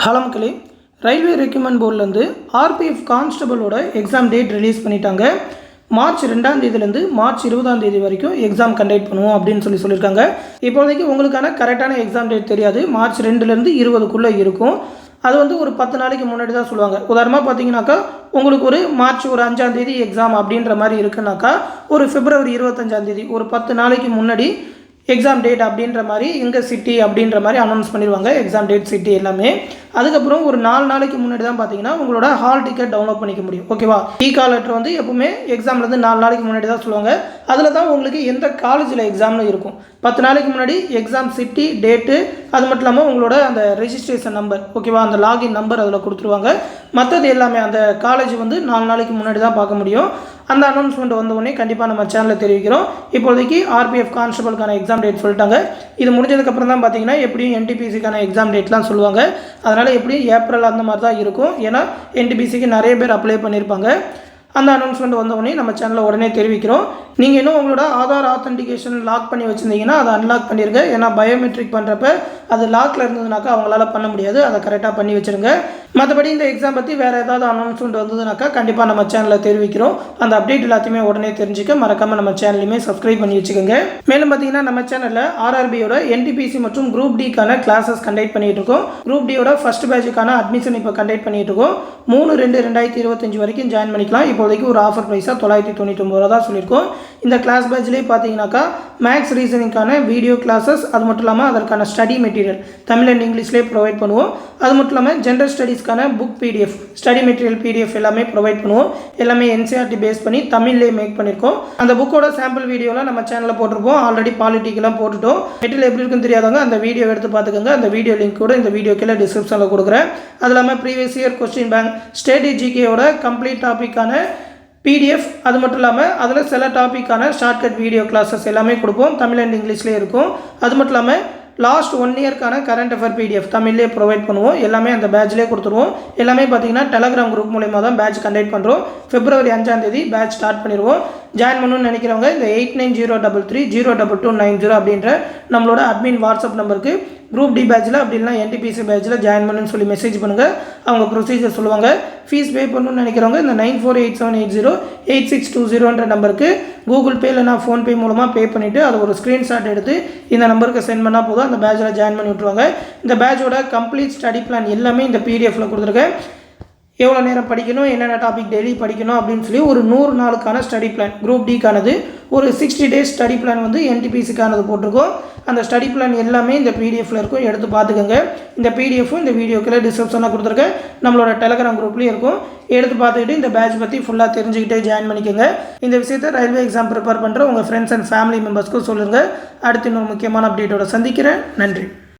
Hello மக்களே, railway recruitment போர்ட்லேருந்து RPF கான்ஸ்டபிளோட எக்ஸாம் டேட் ரிலீஸ் பண்ணிட்டாங்க. மார்ச் 2ஆம் தேதியிலேருந்து மார்ச் 20ஆம் தேதி வரைக்கும் எக்ஸாம் கண்டக்ட் பண்ணுவோம் அப்படின்னு சொல்லியிருக்காங்க. இப்போதைக்கு உங்களுக்கான கரெக்டான எக்ஸாம் டேட் தெரியாது. மார்ச் 2லேருந்து 20க்குள்ளே இருக்கும். அது ஒரு 10 நாளைக்கு முன்னாடி தான் சொல்லுவாங்க. உதாரணமாக பார்த்தீங்கன்னாக்கா உங்களுக்கு ஒரு மார்ச் 5ஆம் தேதி எக்ஸாம் அப்படின்ற மாதிரி இருக்குனாக்கா ஒரு பிப்ரவரி 25ஆம் தேதி ஒரு 10 நாளைக்கு முன்னாடி எக்ஸாம் டேட் அப்படின்ற மாதிரி எங்கள் சிட்டி அப்படின்ற மாதிரி அனௌன்ஸ் பண்ணிடுவாங்க. எக்ஸாம் டேட் சிட்டி எல்லாமே. அதுக்கப்புறம் ஒரு 4 நாளைக்கு முன்னாடி தான் பார்த்தீங்கன்னா உங்களோட ஹால் டிக்கெட் டவுன்லோட் பண்ணிக்க முடியும். ஓகேவா? கால் லெட்டர் எப்பவுமே எக்ஸாம்லேருந்து 4 நாளைக்கு முன்னாடி தான் சொல்லுவாங்க. அதில் தான் உங்களுக்கு எந்த காலேஜில் எக்ஸாம்னு இருக்கும். 10 நாளைக்கு முன்னாடி எக்ஸாம் சிட்டி டேட்டு, அது மட்டும் இல்லாமல் உங்களோட அந்த ரெஜிஸ்ட்ரேஷன் நம்பர், ஓகேவா, அந்த லாகின் நம்பர் அதில் கொடுத்துருவாங்க. மற்றது எல்லாமே அந்த காலேஜ் 4 நாளைக்கு முன்னாடி தான் பார்க்க முடியும். அந்த அனௌன்ஸ்மெண்ட் வந்தவுடனே கண்டிப்பாக நம்ம சேனலில் தெரிவிக்கிறோம். இப்போதைக்கு ஆர்பிஎஃப் கான்ஸ்டபிளுக்கான எக்ஸாம் டேட் சொல்லிட்டாங்க. இது முடிஞ்சதுக்கப்புறம் தான் பார்த்தீங்கன்னா எப்படியும் என்டிபிசிக்கான எக்ஸாம் டேட்லாம் சொல்லுவாங்க. அதனால் எப்படியும் ஏப்ரல் அந்த மாதிரி தான் இருக்கும். ஏன்னா என்டிபிசிக்கு நிறைய பேர் அப்ளை பண்ணியிருப்பாங்க. அந்த அனௌன்ஸ்மெண்ட் வந்தவுடனே நம்ம சேனலில் உடனே தெரிவிக்கிறோம். நீங்கள் இன்னும் உங்களோட ஆதார் ஆத்தென்டிகேஷன் லாக் பண்ணி வச்சுருந்தீங்கன்னா அதை அன்லாக் பண்ணிடுங்க. ஏன்னா பயோமெட்ரிக் பண்ணுறப்ப அது லாக்கில் இருந்ததுனாக்கா அவங்களால பண்ண முடியாது. அதை கரெக்டாக பண்ணி வச்சுருங்க. மற்றபடி இந்த எக்ஸாம் பற்றி வேறு ஏதாவது அனௌன்ஸ்மெண்ட் வந்ததுனாக்கா கண்டிப்பாக நம்ம சேனலில் தெரிவிக்கிறோம். அந்த அப்டேட் எல்லாத்தையுமே உடனே தெரிஞ்சுக்க மறக்காமல் நம்ம சேனலையுமே சப்ஸ்கிரைப் பண்ணி வச்சுக்கோங்க. மேலும் பார்த்தீங்கன்னா நம்ம சேனலில் ஆர்ஆர்பியோட என்டிபிசி மற்றும் குரூப் டிக்கான கிளாஸஸ் கண்டக்ட் பண்ணிட்டு இருக்கோம். குரூப் டியோட ஃபர்ஸ்ட் பேட்சுக்கான அட்மிஷன் இப்போ கண்டக்ட் பண்ணிட்டு இருக்கோம். 3/2/2025 வரைக்கும் ஜாயின் பண்ணிக்கலாம். இப்போதைக்கு ஒரு ஆஃபர் ப்ரைஸாக 999 தான் சொல்லியிருக்கோம். இந்த கிளாஸ் பேட்ச்லேயே பார்த்தீங்கன்னாக்கா மேக்ஸ் ரீசனிங்கான வீடியோ கிளாஸஸ், அது மட்டும் இல்லாமல் அதற்கான ஸ்டடி மெட்டீரியல் தமிழ் அண்ட் இங்கிலீஷ்லேயே ப்ரொவைட் பண்ணுவோம். அது மட்டும் இல்லாமல் ஜென்ரல் ஸ்டடீஸ்க்கான book PDF, study material PDF எல்லாமே ப்ரொவைட் பண்ணுவோம். எல்லாமே என்சிஆர்டி பேஸ் பண்ணி தமிழ்லேயே மேக் பண்ணியிருக்கோம். அந்த புக்கோட சாம்பிள் வீடியோலாம் நம்ம சேனலில் போட்டிருப்போம். ஆல்ரெடி பாலிட்டிக்கெல்லாம் போட்டுட்டோம். மெட்டீரியல் எப்படி இருக்குன்னு தெரியாதவங்க அந்த வீடியோ எடுத்து பார்த்துக்கோங்க. அந்த வீடியோ லிங்க் கூட இந்த வீடியோ கீழே டிஸ்கிரிப்ஷனில் கொடுக்குறேன். அது இல்லாமல் previous year question bank, state ஜிகேயோட கம்ப்ளீட் டாப்பிக்கான பிடிஎஃப், அது மட்டும் இல்லாமல் அதில் சில டாப்பிக்கான ஷார்ட்கட் வீடியோ கிளாஸஸ் எல்லாமே கொடுப்போம். தமிழ் அண்ட் இங்கிலீஷ்லேயே இருக்கும். அது மட்டும் இல்லாமல் லாஸ்ட் 1 இயர்க்கான கரண்ட் அஃபேர் பிடிஎஃப் தமிழ்லேயே ப்ரொவைட் பண்ணுவோம். எல்லாமே அந்த பேட்ச்லேயே கொடுத்துருவோம். எல்லாமே பார்த்தீங்கன்னா டெலகிராம் குரூப் மூலமா தான் பேட்ச் கண்டக்ட் பண்ணுறோம். பிப்ரவரி 5ஆம் தேதி பேட்ச் ஸ்டார்ட் பண்ணிடுவோம். ஜாயின் பண்ணணும்னு நினைக்கிறவங்க இந்த 8903302290 அப்படின்ற நம்மளோட அட்மின் வாட்ஸ்அப் நம்பருக்கு குரூப் டி பேட்சில் அப்படி இல்லைனா என்டிபிசி பேட்சில் ஜாயின் பண்ணுன்னு சொல்லி மெசேஜ் பண்ணுங்கள். அவங்க ப்ரொசீஜர் சொல்லுவாங்க. ஃபீஸ் பே பண்ணணும்னு நினைக்கிறவங்க இந்த 9487808620 நம்பருக்கு கூகுள் பே இல்லைனா ஃபோன்பே மூலமாக பே பண்ணிவிட்டு அதை ஒரு ஸ்க்ரீன்ஷாட் எடுத்து இந்த நம்பருக்கு சென்ட் பண்ணால் போதும். அந்த பேட்சில் ஜாயின் பண்ணி விட்ருவாங்க. இந்த பேட்சோட கம்ப்ளீட் ஸ்டடி பிளான் எல்லாமே இந்த பிடிஎஃப்பில் கொடுத்துருக்கேன். எவ்வளோ நேரம் படிக்கணும், என்னென்ன டாபிக் டெய்லி படிக்கணும் அப்படின்னு சொல்லி ஒரு 100 நாளுக்கான ஸ்டடி பிளான், குரூப் டிக்கானது ஒரு 60 டேஸ் ஸ்டடி பிளான் என்டிபிசிக்கானது போட்டிருக்கோம். அந்த ஸ்டடி பிளான் எல்லாமே இந்த பிடிஎஃப்பில் இருக்கும். எடுத்து பார்த்துக்கோங்க. இந்த பிடிஎஃப்பும் இந்த வீடியோக்குள்ளே டிஸ்கிரிப்ஷனில் கொடுத்துருக்கேன். நம்மளோட டெலகிராம் குரூப்லேயும் இருக்கும். எடுத்து பார்த்துக்கிட்டு இந்த பேட்ச் பற்றி ஃபுல்லாக தெரிஞ்சுக்கிட்டே ஜாயின் பண்ணிக்கோங்க. இந்த விஷயத்தை ரயில்வே எக்ஸாம் ப்ரிப்பேர் பண்ணுற உங்கள் ஃப்ரெண்ட்ஸ் அண்ட் ஃபேமிலி மெம்பர்ஸ்க்கும் சொல்லுங்கள். அடுத்து இன்னொரு முக்கியமான அப்டேட்டோட சந்திக்கிறேன். நன்றி.